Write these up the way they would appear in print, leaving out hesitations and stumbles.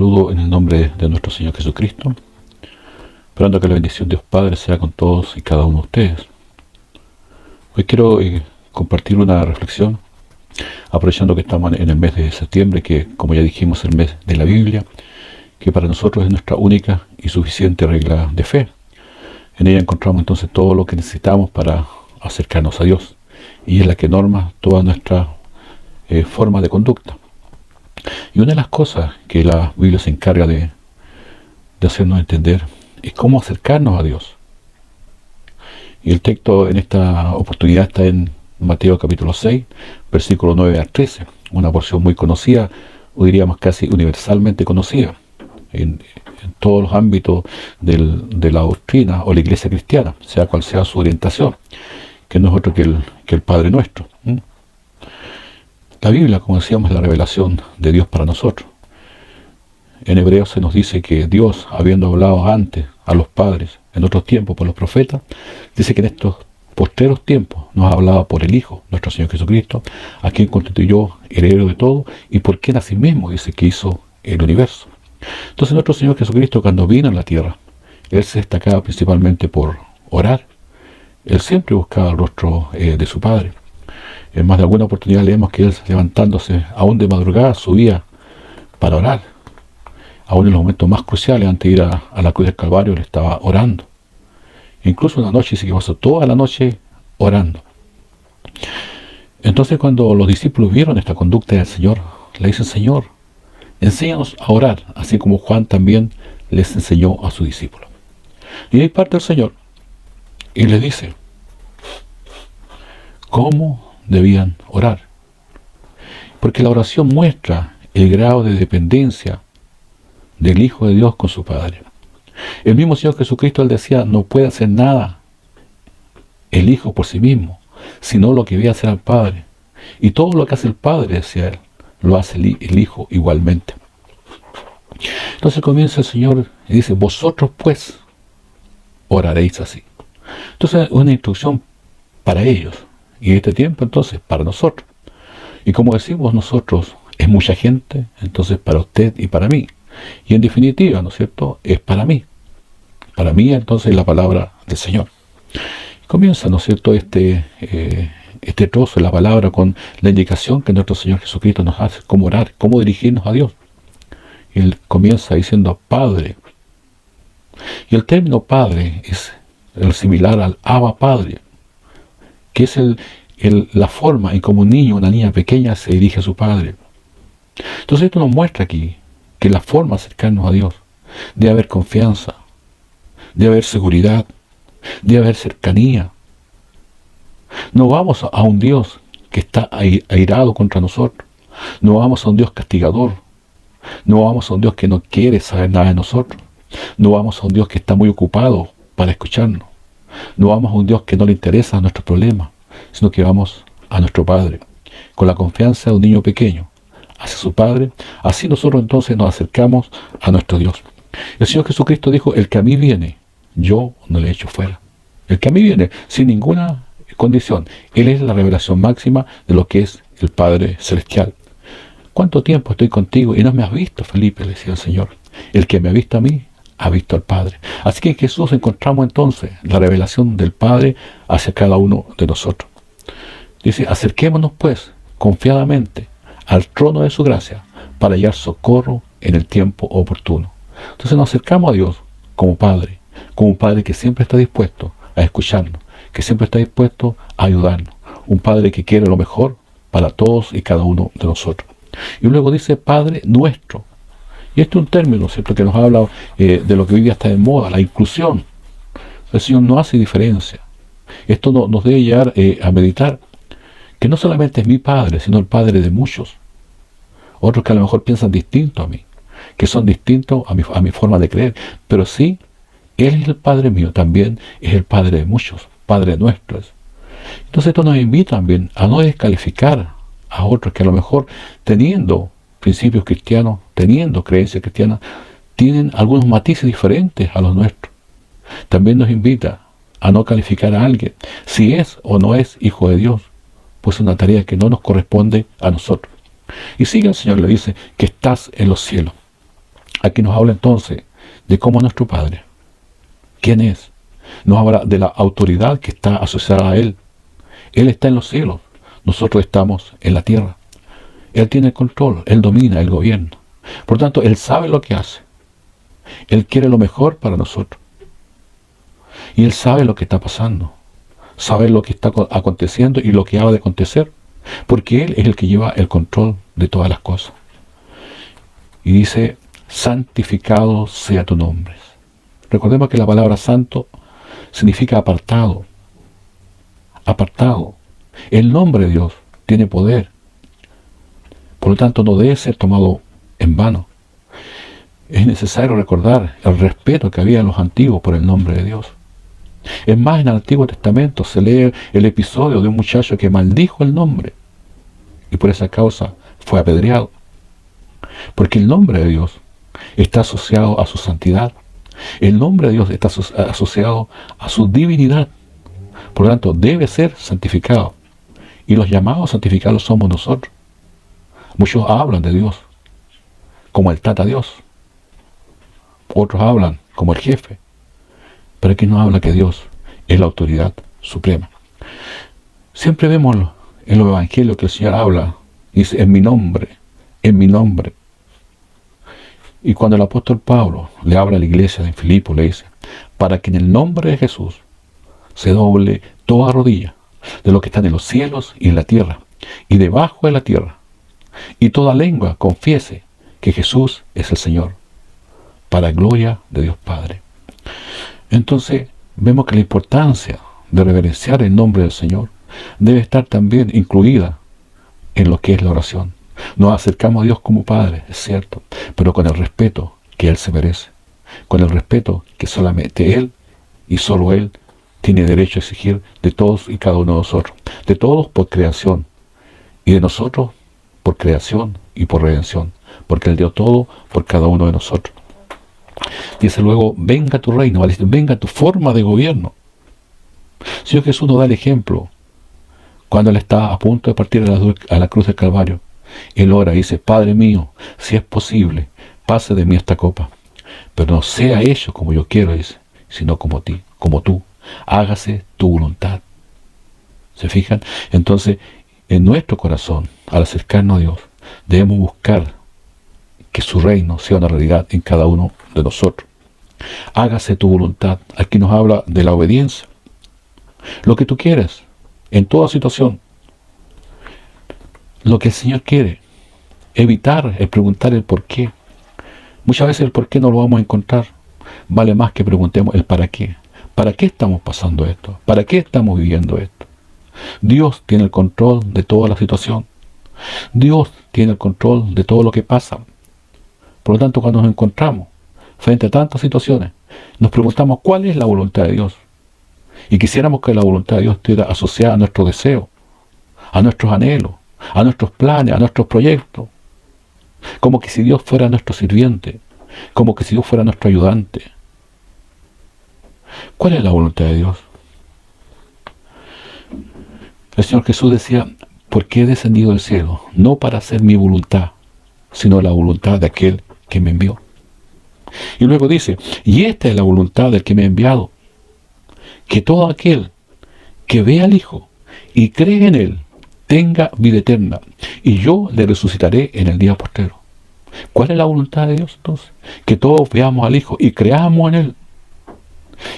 saludo en el nombre de nuestro Señor Jesucristo, esperando que la bendición de Dios Padre sea con todos y cada uno de ustedes. Hoy quiero compartir una reflexión, aprovechando que estamos en el mes de septiembre, que como ya dijimos es el mes de la Biblia, que para nosotros es nuestra única y suficiente regla de fe. En ella encontramos entonces todo lo que necesitamos para acercarnos a Dios, y es la que norma toda nuestra forma de conducta. Y una de las cosas que la Biblia se encarga de hacernos entender es cómo acercarnos a Dios. Y el texto en esta oportunidad está en Mateo capítulo 6, versículo 9 al 13, una porción muy conocida, o diríamos casi universalmente conocida, en todos los ámbitos de la doctrina o la iglesia cristiana, sea cual sea su orientación, que no es otro que el Padre Nuestro. La Biblia, como decíamos, es la revelación de Dios para nosotros. En Hebreos se nos dice que Dios, habiendo hablado antes a los padres, en otros tiempos por los profetas, dice que en estos postreros tiempos nos ha hablado por el Hijo, nuestro Señor Jesucristo, a quien constituyó heredero de todo, y por quien asimismo dice que hizo el universo. Entonces nuestro Señor Jesucristo, cuando vino a la tierra, Él se destacaba principalmente por orar. Él siempre buscaba el rostro de su Padre. En más de alguna oportunidad leemos que Él, levantándose aún de madrugada, subía para orar. Aún en los momentos más cruciales, antes de ir a la cruz del Calvario, Él estaba orando. Incluso una noche dice que pasó toda la noche orando. Entonces cuando los discípulos vieron esta conducta del Señor, le dicen: Señor, enséñanos a orar, así como Juan también les enseñó a sus discípulos. Y ahí parte el Señor y les dice cómo debían orar. Porque la oración muestra el grado de dependencia del Hijo de Dios con su Padre. El mismo Señor Jesucristo, Él decía: no puede hacer nada el Hijo por sí mismo, sino lo que ve hacer al Padre. Y todo lo que hace el Padre, decía Él, lo hace el Hijo igualmente. Entonces comienza el Señor y dice: vosotros pues oraréis así. Entonces una instrucción para ellos, y en este tiempo entonces para nosotros. Y como decimos nosotros, es mucha gente, entonces para usted y para mí. Y en definitiva, ¿no es cierto?, es para mí. Para mí entonces la palabra del Señor. Y comienza, ¿no es cierto?, este trozo de la palabra con la indicación que nuestro Señor Jesucristo nos hace, cómo orar, cómo dirigirnos a Dios. Y Él comienza diciendo Padre. Y el término Padre es el similar al Abba Padre, que es la forma en como un niño o una niña pequeña se dirige a su Padre. Entonces esto nos muestra aquí que la forma de acercarnos a Dios, de haber confianza, de haber seguridad, de haber cercanía. No vamos a un Dios que está airado contra nosotros, no vamos a un Dios castigador, no vamos a un Dios que no quiere saber nada de nosotros, no vamos a un Dios que está muy ocupado para escucharnos, no vamos a un Dios que no le interesa nuestros problemas, sino que vamos a nuestro Padre, con la confianza de un niño pequeño, hacia su Padre. Así nosotros entonces nos acercamos a nuestro Dios. El Señor Jesucristo dijo: el que a mí viene, yo no le echo fuera. El que a mí viene, sin ninguna condición. Él es la revelación máxima de lo que es el Padre Celestial. ¿Cuánto tiempo estoy contigo y no me has visto, Felipe?, le decía el Señor. El que me ha visto a mí, ha visto al Padre. Así que en Jesús encontramos entonces la revelación del Padre hacia cada uno de nosotros. Dice: acerquémonos pues confiadamente al trono de su gracia para hallar socorro en el tiempo oportuno. Entonces nos acercamos a Dios como un Padre que siempre está dispuesto a escucharnos, que siempre está dispuesto a ayudarnos, un Padre que quiere lo mejor para todos y cada uno de nosotros. Y luego dice Padre nuestro. Y este es un término, ¿cierto?, que nos habla de lo que hoy día está de moda, la inclusión. El Señor no hace diferencia. Esto nos debe llevar a meditar que no solamente es mi Padre, sino el Padre de muchos. Otros que a lo mejor piensan distinto a mí, que son distintos a mi forma de creer. Pero sí, Él es el Padre mío, también es el Padre de muchos, Padre nuestro. Entonces esto nos invita también a no descalificar a otros que a lo mejor, teniendo principios cristianos, teniendo creencias cristianas, tienen algunos matices diferentes a los nuestros. También nos invita a no calificar a alguien si es o no es hijo de Dios, pues es una tarea que no nos corresponde a nosotros. Y sigue el Señor, le dice que estás en los cielos. Aquí nos habla entonces de cómo es nuestro Padre. ¿Quién es? Nos habla de la autoridad que está asociada a Él. Él está en los cielos, nosotros estamos en la tierra. Él tiene el control, Él domina, Él gobierna. Por tanto, Él sabe lo que hace. Él quiere lo mejor para nosotros. Y Él sabe lo que está pasando. Sabe lo que está aconteciendo y lo que ha de acontecer. Porque Él es el que lleva el control de todas las cosas. Y dice, santificado sea tu nombre. Recordemos que la palabra santo significa apartado. Apartado. El nombre de Dios tiene poder. Por lo tanto, no debe ser tomado en vano. Es necesario recordar el respeto que había en los antiguos por el nombre de Dios. Es más, en el Antiguo Testamento se lee el episodio de un muchacho que maldijo el nombre y por esa causa fue apedreado. Porque el nombre de Dios está asociado a su santidad. El nombre de Dios está asociado a su divinidad. Por lo tanto, debe ser santificado. Y los llamados santificados somos nosotros. Muchos hablan de Dios como el Tata Dios. Otros hablan como el jefe. Pero aquí nos habla que Dios es la autoridad suprema. Siempre vemos en los evangelios que el Señor habla, dice, en mi nombre, en mi nombre. Y cuando el apóstol Pablo le habla a la iglesia de Filipo, le dice, para que en el nombre de Jesús se doble toda rodilla de lo que están en los cielos y en la tierra, y debajo de la tierra, y toda lengua confiese que Jesús es el Señor, para gloria de Dios Padre. Entonces, vemos que la importancia de reverenciar el nombre del Señor debe estar también incluida en lo que es la oración. Nos acercamos a Dios como Padre, es cierto, pero con el respeto que Él se merece, con el respeto que solamente Él y solo Él tiene derecho a exigir de todos y cada uno de nosotros, de todos por creación y de nosotros por creación y por redención, porque Él dio todo por cada uno de nosotros. Dice luego, venga tu reino, ¿vale? Venga tu forma de gobierno. Señor Jesús nos da el ejemplo cuando Él está a punto de partir a la cruz del Calvario. Él ora y dice, Padre mío, si es posible, pase de mí esta copa, pero no sea hecho como yo quiero, dice, sino como tú. Hágase tu voluntad. ¿Se fijan? Entonces, en nuestro corazón, al acercarnos a Dios, debemos buscar que su reino sea una realidad en cada uno de nosotros. Hágase tu voluntad. Aquí nos habla de la obediencia. Lo que tú quieres, en toda situación. Lo que el Señor quiere. Evitar el preguntar el por qué. Muchas veces el por qué no lo vamos a encontrar. Vale más que preguntemos el para qué. ¿Para qué estamos pasando esto? ¿Para qué estamos viviendo esto? Dios tiene el control de toda la situación. Dios tiene el control de todo lo que pasa. Por lo tanto, cuando nos encontramos frente a tantas situaciones, nos preguntamos cuál es la voluntad de Dios. Y quisiéramos que la voluntad de Dios estuviera asociada a nuestros deseos, a nuestros anhelos, a nuestros planes, a nuestros proyectos. Como que si Dios fuera nuestro sirviente, como que si Dios fuera nuestro ayudante. ¿Cuál es la voluntad de Dios? El Señor Jesús decía, porque he descendido del cielo, no para hacer mi voluntad, sino la voluntad de aquel que me envió. Y luego dice, y esta es la voluntad del que me ha enviado, que todo aquel que ve al Hijo y cree en Él, tenga vida eterna, y yo le resucitaré en el día postrero. ¿Cuál es la voluntad de Dios entonces? Que todos veamos al Hijo y creamos en Él.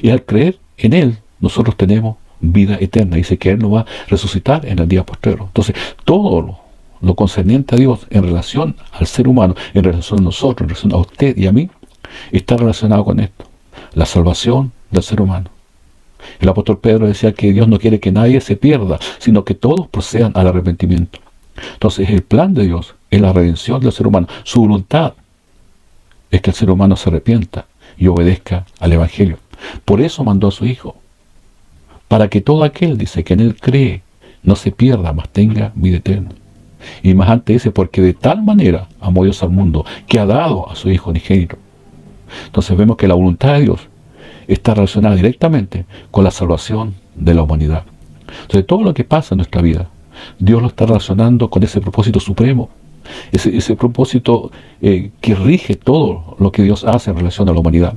Y al creer en Él, nosotros tenemos vida eterna. Dice que Él nos va a resucitar en el día postrero. Entonces, todo lo concerniente a Dios en relación al ser humano, en relación a nosotros, en relación a usted y a mí, está relacionado con esto. La salvación del ser humano. El apóstol Pedro decía que Dios no quiere que nadie se pierda, sino que todos procedan al arrepentimiento. Entonces, el plan de Dios es la redención del ser humano. Su voluntad es que el ser humano se arrepienta y obedezca al Evangelio. Por eso mandó a su Hijo, para que todo aquel, dice, que en Él cree, no se pierda, mas tenga vida eterna. Y más antes dice, porque de tal manera amó Dios al mundo, que ha dado a su Hijo unigénito. Entonces vemos que la voluntad de Dios está relacionada directamente con la salvación de la humanidad. Entonces todo lo que pasa en nuestra vida, Dios lo está relacionando con ese propósito supremo, ese propósito que rige todo lo que Dios hace en relación a la humanidad.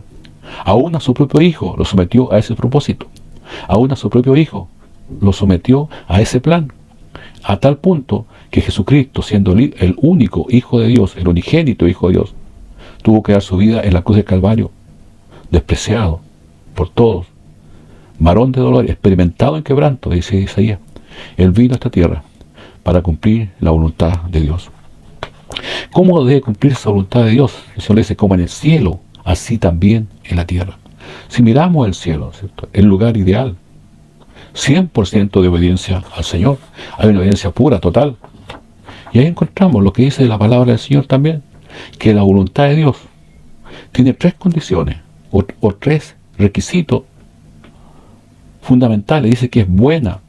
Aún a su propio Hijo lo sometió a ese propósito. Aún a su propio Hijo lo sometió a ese plan. A tal punto que Jesucristo, siendo el único Hijo de Dios, el unigénito Hijo de Dios, tuvo que dar su vida en la cruz del Calvario, despreciado por todos, varón de dolor, experimentado en quebranto, dice Isaías. Él vino a esta tierra para cumplir la voluntad de Dios. ¿Cómo debe cumplir esa voluntad de Dios? El Señor le dice, como en el cielo, así también en la tierra. Si miramos el cielo, ¿cierto?, el lugar ideal, 100% de obediencia al Señor. Hay una obediencia pura, total. Y ahí encontramos lo que dice la palabra del Señor también, que la voluntad de Dios tiene 3 condiciones, o 3 requisitos fundamentales. Dice que es buena,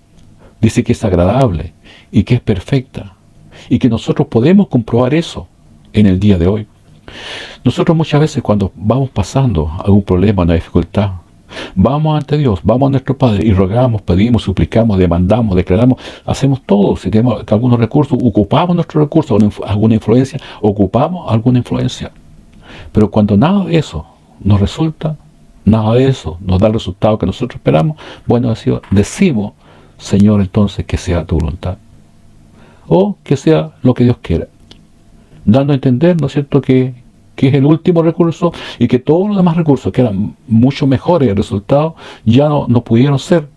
dice que es agradable y que es perfecta. Y que nosotros podemos comprobar eso en el día de hoy. Nosotros muchas veces cuando vamos pasando algún problema, una dificultad, vamos ante Dios, vamos a nuestro Padre y rogamos, pedimos, suplicamos, demandamos, declaramos, hacemos todo. Si tenemos algunos recursos, ocupamos nuestros recursos, alguna influencia, ocupamos alguna influencia. Pero cuando nada de eso nos resulta, nada de eso nos da el resultado que nosotros esperamos, bueno, decimos, Señor, entonces que sea tu voluntad, o que sea lo que Dios quiera, dando a entender, ¿no es cierto?, que es el último recurso y que todos los demás recursos, que eran mucho mejores el resultado, ya no pudieron ser.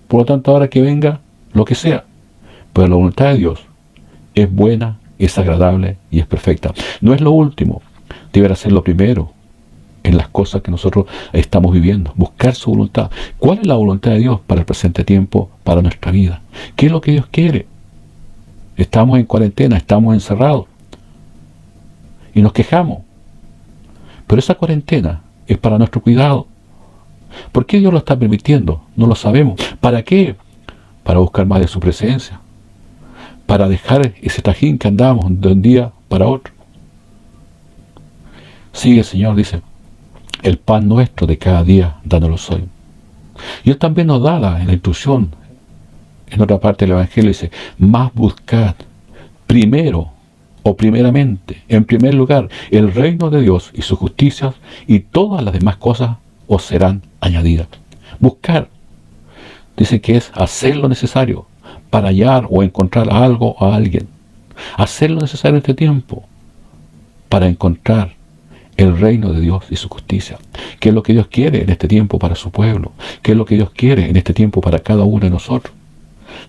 Por lo tanto, ahora que venga lo que sea. Pero la voluntad de Dios es buena, es agradable y es perfecta. No es lo último, deberá ser lo primero en las cosas que nosotros estamos viviendo. Buscar su voluntad. ¿Cuál es la voluntad de Dios para el presente tiempo, para nuestra vida? ¿Qué es lo que Dios quiere? Estamos en cuarentena, estamos encerrados y nos quejamos. Pero esa cuarentena es para nuestro cuidado. ¿Por qué Dios lo está permitiendo? No lo sabemos. ¿Para qué? Para buscar más de su presencia. Para dejar ese trajín que andamos de un día para otro. Sigue el Señor, dice, el pan nuestro de cada día, dánoslo hoy. Y Él también nos da la instrucción, en otra parte del Evangelio dice, más buscad primero, o primeramente, en primer lugar, el reino de Dios y sus justicias, y todas las demás cosas os serán añadidas. Buscar, dice que es hacer lo necesario para hallar o encontrar algo o a alguien. Hacer lo necesario en este tiempo para encontrar el reino de Dios y su justicia. ¿Qué es lo que Dios quiere en este tiempo para su pueblo? ¿Qué es lo que Dios quiere en este tiempo para cada uno de nosotros?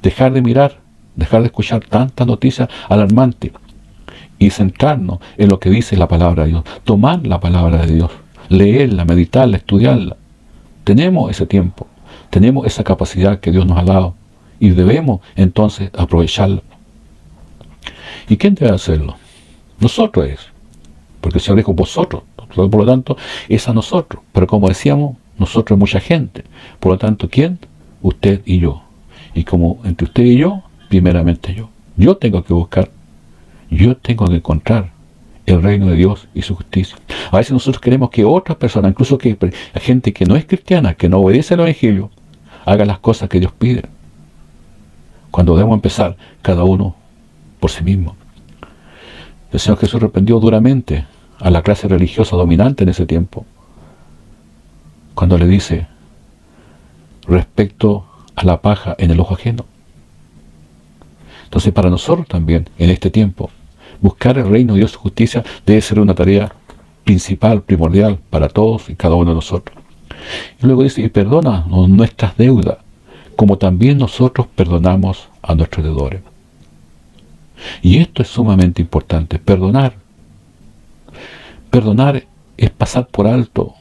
Dejar de mirar, dejar de escuchar tantas noticias alarmantes y centrarnos en lo que dice la palabra de Dios. Tomar la palabra de Dios, leerla, meditarla, estudiarla. Tenemos ese tiempo, tenemos esa capacidad que Dios nos ha dado y debemos entonces aprovecharla. ¿Y quién debe hacerlo? Nosotros es, porque el Señor dijo vosotros, por lo tanto es a nosotros. Pero como decíamos, nosotros es mucha gente. Por lo tanto, ¿quién? Usted y yo. Y como entre usted y yo, primeramente yo. Yo tengo que buscar, yo tengo que encontrar el reino de Dios y su justicia. A veces nosotros queremos que otras personas, incluso que la gente que no es cristiana, que no obedece al Evangelio, haga las cosas que Dios pide. Cuando debemos empezar, cada uno por sí mismo. El Señor Jesús reprendió duramente a la clase religiosa dominante en ese tiempo, cuando le dice respecto a la paja en el ojo ajeno. Entonces, para nosotros también, en este tiempo, buscar el reino de Dios y su justicia debe ser una tarea principal, primordial, para todos y cada uno de nosotros. Y luego dice, y perdona nuestras deudas, como también nosotros perdonamos a nuestros deudores. Y esto es sumamente importante, perdonar. Perdonar es pasar por alto,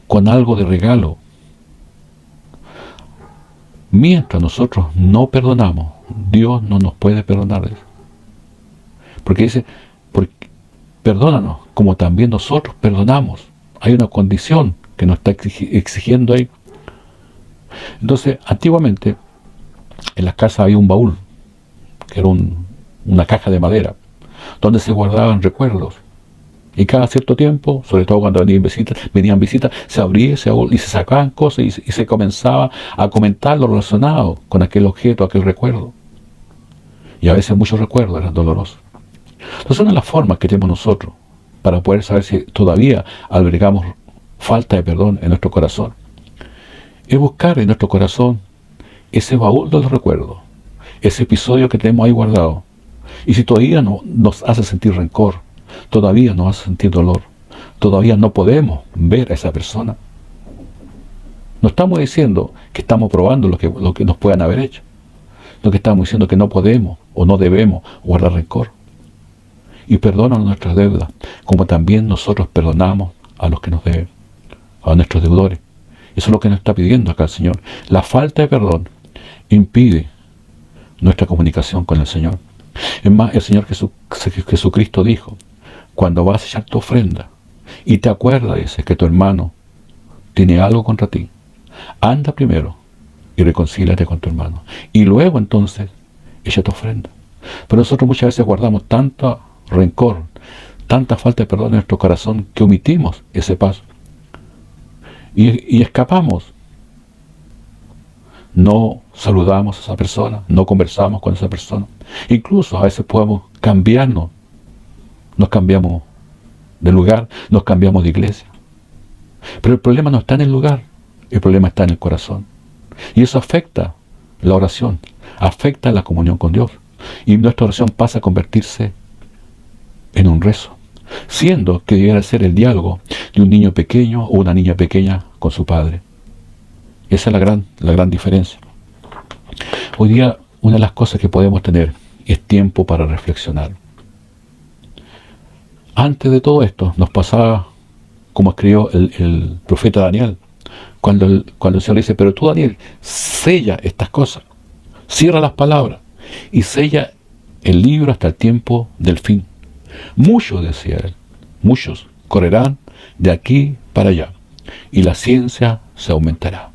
con algo de regalo. Mientras nosotros no perdonamos, Dios no nos puede perdonar. Porque dice, perdónanos, como también nosotros perdonamos. Hay una condición que nos está exigiendo ahí. Entonces, antiguamente, en las casas había un baúl, que era una caja de madera, donde se guardaban recuerdos. Y cada cierto tiempo, sobre todo cuando venían visitas, se abría ese baúl y se sacaban cosas y se comenzaba a comentar lo relacionado con aquel objeto, aquel recuerdo. Y a veces muchos recuerdos eran dolorosos. Entonces, una de las formas que tenemos nosotros para poder saber si todavía albergamos falta de perdón en nuestro corazón es buscar en nuestro corazón ese baúl de los recuerdos, ese episodio que tenemos ahí guardado. Y si todavía no nos hace sentir rencor, todavía nos hace sentir dolor, todavía no podemos ver a esa persona, no estamos diciendo que estamos probando lo que nos puedan haber hecho. Lo que estamos diciendo es que no podemos o no debemos guardar rencor. Y perdónanos nuestras deudas, como también nosotros perdonamos a los que nos deben, a nuestros deudores. Eso es lo que nos está pidiendo acá el Señor. La falta de perdón impide nuestra comunicación con el Señor. Es más, el Señor Jesucristo dijo, cuando vas a echar tu ofrenda y te acuerdas, dice, que tu hermano tiene algo contra ti, anda primero y reconcíliate con tu hermano. Y luego entonces echa tu ofrenda. Pero nosotros muchas veces guardamos tanto rencor, tanta falta de perdón en nuestro corazón que omitimos ese paso. Y escapamos. No saludamos a esa persona, no conversamos con esa persona. Incluso a veces podemos cambiarnos. Nos cambiamos de lugar, nos cambiamos de iglesia. Pero el problema no está en el lugar, el problema está en el corazón. Y eso afecta la oración, afecta la comunión con Dios. Y nuestra oración pasa a convertirse en un rezo, siendo que debiera ser el diálogo de un niño pequeño o una niña pequeña con su padre. Esa es la gran diferencia. Hoy día, una de las cosas que podemos tener es tiempo para reflexionar. Antes de todo esto, nos pasaba, como escribió el profeta Daniel, cuando el Señor le dice, pero tú, Daniel, sella estas cosas, cierra las palabras y sella el libro hasta el tiempo del fin. Muchos, decía él, muchos correrán de aquí para allá y la ciencia se aumentará.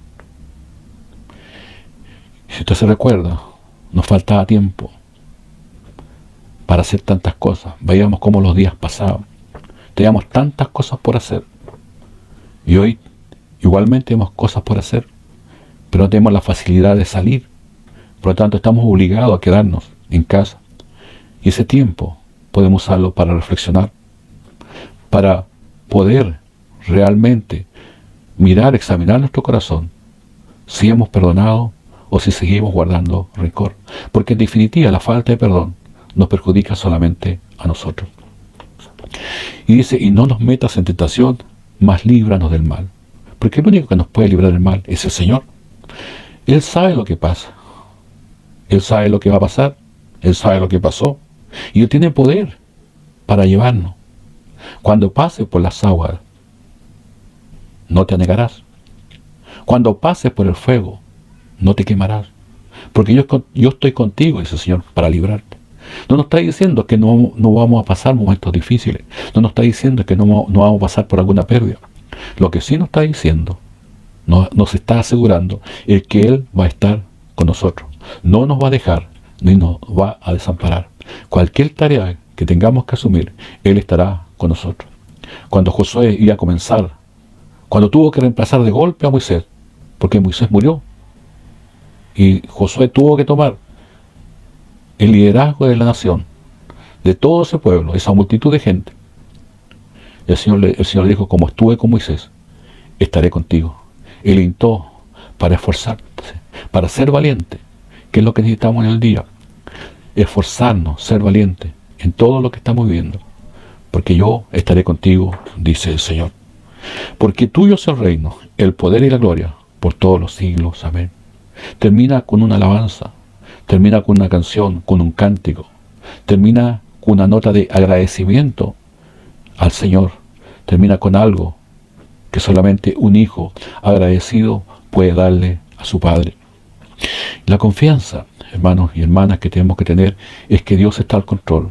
Si usted se recuerda, nos faltaba tiempo para hacer tantas cosas. Veíamos cómo los días pasaban. Teníamos tantas cosas por hacer. Y hoy igualmente tenemos cosas por hacer, pero no tenemos la facilidad de salir. Por lo tanto, estamos obligados a quedarnos en casa. Y ese tiempo podemos usarlo para reflexionar, para poder realmente mirar, examinar nuestro corazón, si hemos perdonado o si seguimos guardando rencor. Porque en definitiva la falta de perdón nos perjudica solamente a nosotros. Y dice, y no nos metas en tentación, mas líbranos del mal. Porque el único que nos puede librar del mal es el Señor. Él sabe lo que pasa. Él sabe lo que va a pasar. Él sabe lo que pasó. Y Él tiene poder para llevarnos. Cuando pases por las aguas, no te anegarás. Cuando pases por el fuego, no te quemarás. Porque yo estoy contigo, dice el Señor, para librarte. No nos está diciendo que no vamos a pasar momentos difíciles. No nos está diciendo que no vamos a pasar por alguna pérdida. Lo que sí nos está diciendo, nos está asegurando, es que Él va a estar con nosotros. No nos va a dejar, ni nos va a desamparar. Cualquier tarea que tengamos que asumir, Él estará con nosotros. Cuando Josué iba a comenzar, cuando tuvo que reemplazar de golpe a Moisés, porque Moisés murió, y Josué tuvo que tomar el liderazgo de la nación, de todo ese pueblo, esa multitud de gente. El Señor dijo, como estuve con Moisés, estaré contigo. Él instó para esforzarse, para ser valiente, que es lo que necesitamos en el día. Esforzarnos, ser valientes en todo lo que estamos viviendo. Porque yo estaré contigo, dice el Señor. Porque tuyo es el reino, el poder y la gloria, por todos los siglos. Amén. Termina con una alabanza, termina con una canción, con un cántico, termina con una nota de agradecimiento al Señor, termina con algo que solamente un hijo agradecido puede darle a su padre. La confianza, hermanos y hermanas, que tenemos que tener es que Dios está al control.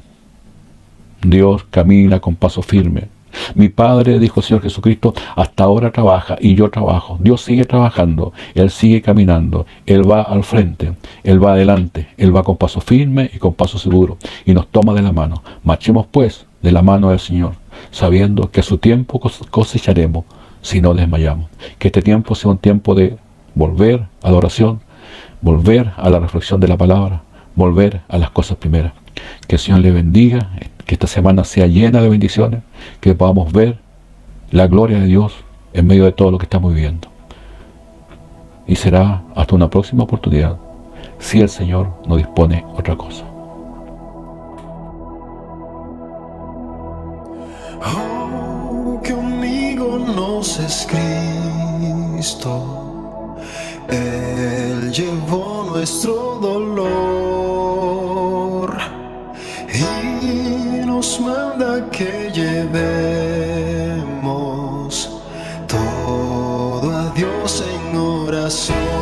Dios camina con paso firme. Mi Padre, dijo el Señor Jesucristo, hasta ahora trabaja y yo trabajo. Dios sigue trabajando, Él sigue caminando, Él va al frente, Él va adelante, Él va con paso firme y con paso seguro y nos toma de la mano. Marchemos pues de la mano del Señor, sabiendo que a su tiempo cosecharemos si no desmayamos. Que este tiempo sea un tiempo de volver a la oración, volver a la reflexión de la palabra, volver a las cosas primeras. Que el Señor le bendiga. Que esta semana sea llena de bendiciones, que podamos ver la gloria de Dios en medio de todo lo que estamos viviendo. Y será hasta una próxima oportunidad, si el Señor no dispone otra cosa. Oh, que conmigo nos es Cristo, Él llevó nuestro dolor y nos manda que llevemos todo a Dios en oración.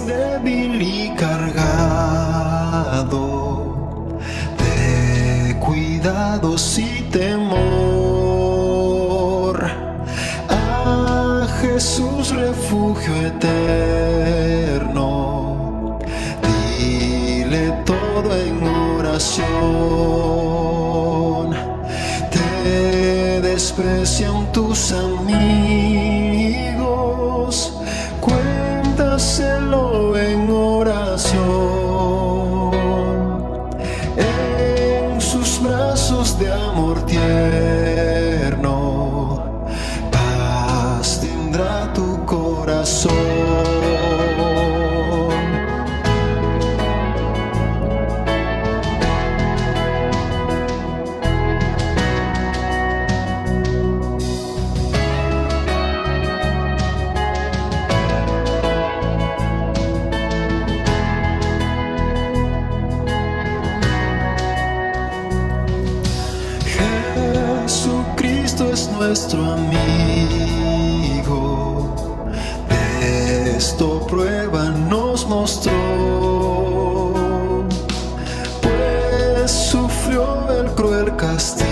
Débil y cargado de cuidados y temor, a Jesús refugio eterno, dile todo en oración. Te desprecian tus amigos, cuéntaselo en oración. En sus brazos de amor tierno, paz tendrá tu corazón. Jesucristo es nuestro amigo, de esto prueba nos mostró, pues sufrió el cruel castigo